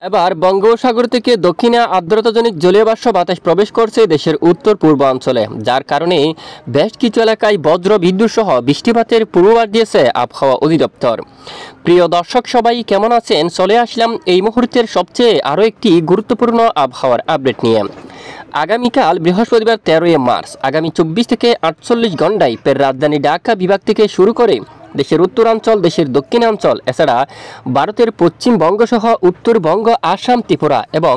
এবার বঙ্গোপসাগর থেকে দক্ষিণে আর্দ্রতাজনিত জলীয় বাষ্প বাতাস প্রবেশ করছে দেশের উত্তর পূর্বাঞ্চলে, যার কারণে বেশ কিছু এলাকায় বজ্র বিদ্যুৎ সহ বৃষ্টিপাতের পূর্বাভাস দিয়েছে আবহাওয়া অধিদপ্তর। প্রিয় দর্শক সবাই কেমন আছেন? চলে আসলাম এই মুহূর্তের সবচেয়ে আরও একটি গুরুত্বপূর্ণ আবহাওয়ার আপডেট নিয়ে। আগামীকাল বৃহস্পতিবার 13 মার্চ আগামী 24 থেকে 48 ঘন্টায় ফের রাজধানী ঢাকা বিভাগ থেকে শুরু করে দেশের উত্তরাঞ্চল, দেশের দক্ষিণাঞ্চল, এছাড়া ভারতের পশ্চিমবঙ্গ সহ উত্তরবঙ্গ, আসাম, ত্রিপুরা এবং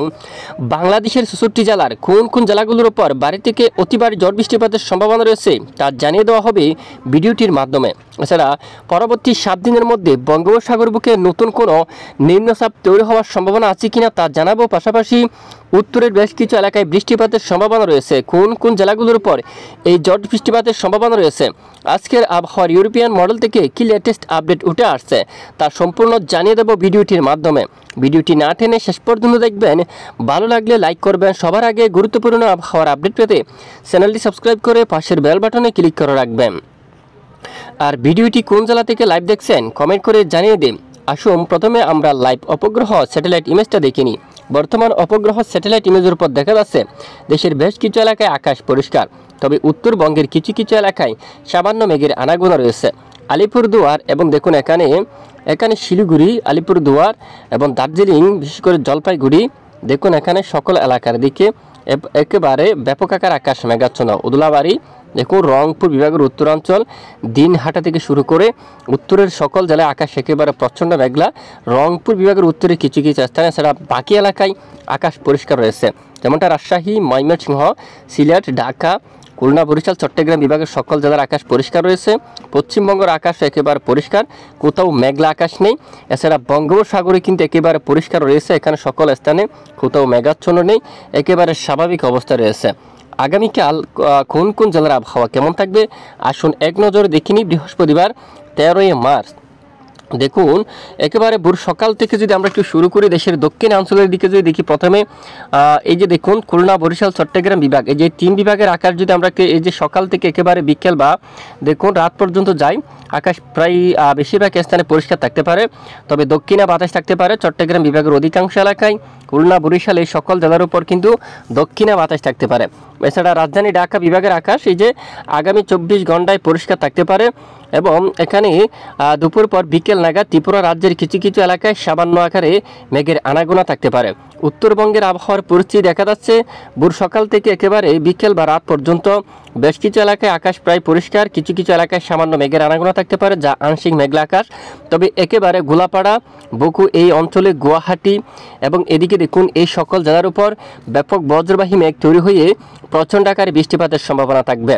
বাংলাদেশের 64 জেলার কোন কোন জেলাগুলোর উপর ভারী থেকে অতি ভারী ঝড় বৃষ্টিপাতের সম্ভাবনা রয়েছে তা জানিয়ে দেওয়া হবে ভিডিওটির মাধ্যমে। এছাড়া পরবর্তী 7 দিনের মধ্যে বঙ্গোপসাগর বুকে নতুন কোনো নিম্নচাপ তৈরি হওয়ার সম্ভাবনা আছে কিনা তা জানাবো। পাশাপাশি উত্তরের বেশ কিছু এলাকায় বৃষ্টিপাতের সম্ভাবনা রয়েছে, কোন কোন জেলাগুলোর উপর এই ঝড় বৃষ্টিপাতের সম্ভাবনা রয়েছে, আজকের আবহাওয়ার ইউরোপিয়ান মডেল থেকে কি লেটেস্ট আপডেট উঠে আসছে তা সম্পূর্ণ জানিয়ে দেব ভিডিওটির মাধ্যমে। ভিডিওটি না টেনে শেষ পর্যন্ত দেখবেন। ভালো লাগলে লাইক করবেন। সবার আগে গুরুত্বপূর্ণ আবহাওয়ার আপডেট পেতে চ্যানেলটি সাবস্ক্রাইব করে পাশের বেল বাটনে ক্লিক করে রাখবেন। আর ভিডিওটি কোন জেলা থেকে লাইভ দেখছেন কমেন্ট করে জানিয়ে দিন। আসুন প্রথমে আমরা লাইভ উপগ্রহ স্যাটেলাইট ইমেজটা দেখে নিই। বর্তমান উপগ্রহ স্যাটেলাইট ইমেজের উপর দেখা যাচ্ছে দেশের বেশ কিছু এলাকায় আকাশ পরিষ্কার, তবে উত্তরবঙ্গের কিছু কিছু এলাকায় সামান্য মেঘের আনাগোনা রয়েছে। আলিপুরদুয়ার এবং দেখুন এখানে শিলিগুড়ি, আলিপুরদুয়ার এবং দার্জিলিং, বিশেষ করে জলপাইগুড়ি, দেখুন এখানে সকল এলাকার দিকে একেবারে ব্যাপক আকার আকাশ মেঘাচ্ছন্ন। উদলাবাড়ি, দেখুন রংপুর বিভাগের উত্তরাঞ্চল, দিনহাটা থেকে শুরু করে উত্তরের সকল জেলায় আকাশ একেবারে প্রচণ্ড মেঘলা। রংপুর বিভাগের উত্তরে কিছু কিছু স্থানে, ছাড়া বাকি এলাকায় আকাশ পরিষ্কার রয়েছে, যেমনটা রাজশাহী, ময়মনসিংহ, সিলেট, ঢাকা, খুলনা, বরিশাল, চট্টগ্রাম বিভাগের সকল জেলার আকাশ পরিষ্কার রয়েছে। পশ্চিমবঙ্গের আকাশ একেবারে পরিষ্কার, কোথাও মেঘলা আকাশ নেই। এছাড়া বঙ্গোপসাগরে কিন্তু একেবারে পরিষ্কার রয়েছে, এখানে সকল স্থানে কোথাও মেঘাচ্ছন্ন নেই, একেবারে স্বাভাবিক অবস্থা রয়েছে। আগামীকাল কোন কোন জেলার আবহাওয়া কেমন থাকবে আসুন এক নজরে দেখিনি। বৃহস্পতিবার 13 মার্চ দেখুন একেবারে ভোর সকাল থেকে যদি আমরা একটু শুরু করি, দেশের দক্ষিণাঞ্চলের দিকে যদি দেখি, প্রথমে এই যে দেখুন খুলনা, বরিশাল, চট্টগ্রাম বিভাগ, এই যে 3 বিভাগের আকাশ যদি আমরা এই যে সকাল থেকে একেবারে বিকেল বা দেখুন রাত পর্যন্ত যাই, আকাশ প্রায় বেশিরভাগ স্থানে পরিষ্কার থাকতে পারে, তবে দক্ষিণে বাতাস থাকতে পারে। চট্টগ্রাম বিভাগের অধিকাংশ এলাকায়, খুলনা, বরিশাল এই সকল জেলার উপর কিন্তু দক্ষিণে বাতাস থাকতে পারে। এছাড়া রাজধানী ঢাকা বিভাগের আকাশ এই যে আগামী 24 ঘন্টায় পরিষ্কার থাকতে পারে এবং এখানে দুপুর পর বিকেল নাগাদ ত্রিপুরা রাজ্যের কিছু কিছু এলাকায় সামান্য আকারে মেঘের আনাগোনা থাকতে পারে। উত্তরবঙ্গের আবহাওয়ার পরিস্থিতি দেখা যাচ্ছে ভোর সকাল থেকে একেবারে বিকেল বা রাত পর্যন্ত বেশ কিছু এলাকায় আকাশ প্রায় পরিষ্কার, কিছু কিছু এলাকায় সামান্য মেঘের আনাগোনা থাকতে পারে, যা আংশিক মেঘলা আকাশ। তবে একেবারে গোলাপাড়া, বকু এই অঞ্চলে, গুয়াহাটি এবং এদিকে দেখুন এই সকল জেলার উপর ব্যাপক বজ্রবাহী মেঘ তৈরি হয়ে প্রচণ্ড আকারে বৃষ্টিপাতের সম্ভাবনা থাকবে।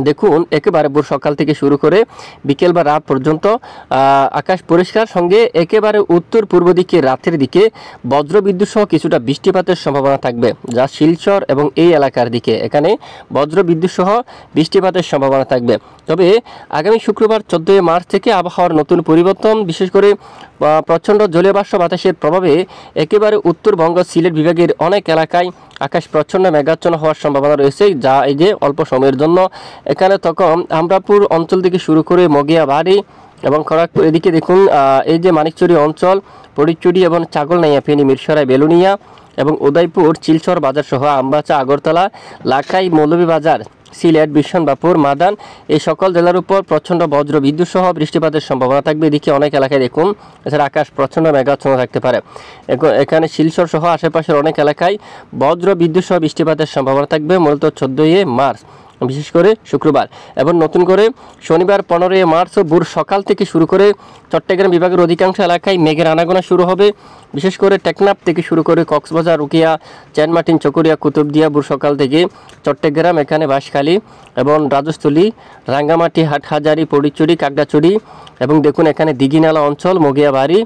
দেখুন একেবারে ভোর সকাল থেকে শুরু করে বিকেল বা রাত পর্যন্ত আকাশ পরিষ্কার, সঙ্গে একেবারে উত্তর পূর্ব দিকে রাতের দিকে বজ্রবিদ্যুৎ সহ কিছুটা বৃষ্টিপাতের সম্ভাবনা থাকবে, যা শিলচর এবং এই এলাকার দিকে এখানে বজ্রবিদ্যুৎ সহ বৃষ্টিপাতের সম্ভাবনা থাকবে। তবে আগামী শুক্রবার 14 মার্চ থেকে আবহাওয়ার নতুন পরিবর্তন, বিশেষ করে প্রচণ্ড জলীয় বাষ্প বাতাসের প্রভাবে একেবারে উত্তরবঙ্গ, সিলেট বিভাগের অনেক এলাকায় আকাশ প্রচণ্ড মেঘাচ্ছন্ন হওয়ার সম্ভাবনা রয়েছে, যা এই যে অল্প সময়ের জন্য এখানে তখন আমরাপুর অঞ্চল থেকে শুরু করে মগিয়াবাড়ি এবং খড়গপুর এদিকে দেখুন এই যে মানিকচুরি অঞ্চল, পরিচুরি এবং চাগলনাইয়া, ফেনী, মিরসরাই, বেলুনিয়া এবং উদয়পুর, চিলচর বাজার সহ আমবাচা, আগরতলা, লাখাই, মৌলভীবাজার, সিলেট, বিশনবাপুর, মাদান এই সকল জেলার উপর প্রচণ্ড বজ্র বিদ্যুৎ সহ বৃষ্টিপাতের সম্ভাবনা থাকবে। এদিকে অনেক এলাকায় দেখুন এছাড়া আকাশ প্রচণ্ড মেঘাচ্ছন্ন থাকতে পারে। এখানে শিলচর সহ আশেপাশের অনেক এলাকায় বজ্র বিদ্যুৎ সহ বৃষ্টিপাতের সম্ভাবনা থাকবে মূলত 14 মার্চ, বিশেষ করে শুক্রবার। এবং নতুন করে শনিবার 15 মার্চ ভোর সকাল থেকে শুরু করে চট্টগ্রাম বিভাগের অধিকাংশ এলাকায় মেঘের আনাগোনা শুরু হবে, বিশেষ করে টেকনাফ থেকে শুরু করে কক্সবাজার, রুকিয়া, চেনমাটিন, চকরিয়া, কুতুবদিয়া ভোর সকাল থেকে চট্টগ্রাম, এখানে বাঁশখালী এবং রাজস্থলী, রাঙ্গামাটি, হাটহাজারি, পরিচুরি, কাকড়াচুরি এবং দেখুন এখানে দিঘিনালা অঞ্চল, মগিয়াবাড়ি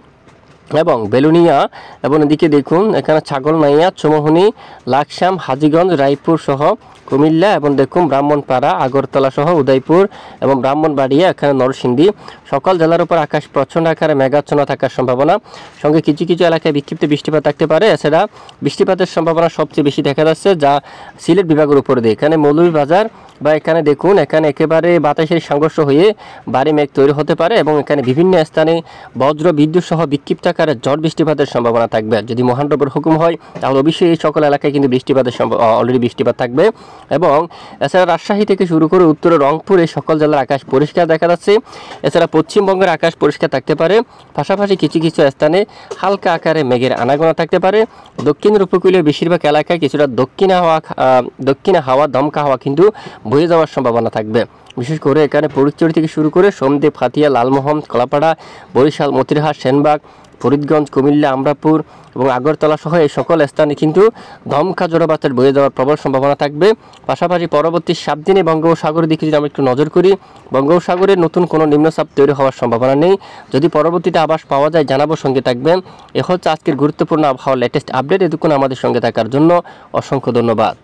এবং বেলুনিয়া এবং এদিকে দেখুন এখানে ছাগলনাইয়া, চৌমুহনী, লাকসাম, হাজীগঞ্জ, রায়পুর সহ কুমিল্লা এবং দেখুন ব্রাহ্মণপাড়া, আগরতলা সহ উদয়পুর এবং ব্রাহ্মণবাড়িয়া, এখানে নরসিংদী সকল জেলার উপর আকাশ প্রচণ্ড আকারে মেঘাচ্ছন্ন থাকার সম্ভাবনা, সঙ্গে কিছু কিছু এলাকায় বিক্ষিপ্ত বৃষ্টিপাত থাকতে পারে। এছাড়া বৃষ্টিপাতের সম্ভাবনা সবচেয়ে বেশি দেখা যাচ্ছে যা সিলেট বিভাগের উপর দিয়ে, এখানে মৌলভীবাজার বা এখানে দেখুন এখানে একেবারে বাতাসের সংঘর্ষ হয়ে ভারী মেঘ তৈরি হতে পারে এবং এখানে বিভিন্ন স্থানে বজ্র বিদ্যুৎ সহ বিক্ষিপ্ত আকারে ঝড় বৃষ্টিপাতের সম্ভাবনা থাকবে। যদি মহানরবের হুকুম হয় তাহলে অবশ্যই এই সকল এলাকায় কিন্তু বৃষ্টিপাতের অলরেডি বৃষ্টিপাত থাকবে। এবং এছাড়া রাজশাহী থেকে শুরু করে উত্তরে রংপুর এই সকল জেলার আকাশ পরিষ্কার দেখা যাচ্ছে। এছাড়া পশ্চিমবঙ্গের আকাশ পরিষ্কার থাকতে পারে, পাশাপাশি কিছু কিছু স্থানে হালকা আকারে মেঘের আনাগোনা থাকতে পারে। দক্ষিণের উপকূলীয় বেশিরভাগ এলাকায় কিছুটা দক্ষিণে হাওয়া দমকা হাওয়া কিন্তু বয়ে যাওয়ার সম্ভাবনা থাকবে। বিশেষ করে এখানে ফরিদচর থেকে শুরু করে সোমদেব, হাতিয়া, লালমোহন, কলাপাড়া, বরিশাল, মতিরহাট, সেনবাগ, ফরিদগঞ্জ, কুমিল্লা, আমরাপুর এবং আগরতলা সহ এই সকল স্থানে কিন্তু দমকা ঝড়ো বাতাস বয়ে যাওয়ার প্রবল সম্ভাবনা থাকবে। পাশাপাশি পরবর্তী 7 দিনে বঙ্গোপসাগরের দিকে যদি আমরা একটু নজর করি, বঙ্গোপসাগরে নতুন কোনো নিম্নচাপ তৈরি হওয়ার সম্ভাবনা নেই। যদি পরবর্তীতে আভাস পাওয়া যায় জানাবো, সঙ্গে থাকবেন। এ হচ্ছে আজকের গুরুত্বপূর্ণ আবহাওয়ার লেটেস্ট আপডেট। এতক্ষণ আমাদের সঙ্গে থাকার জন্য অসংখ্য ধন্যবাদ।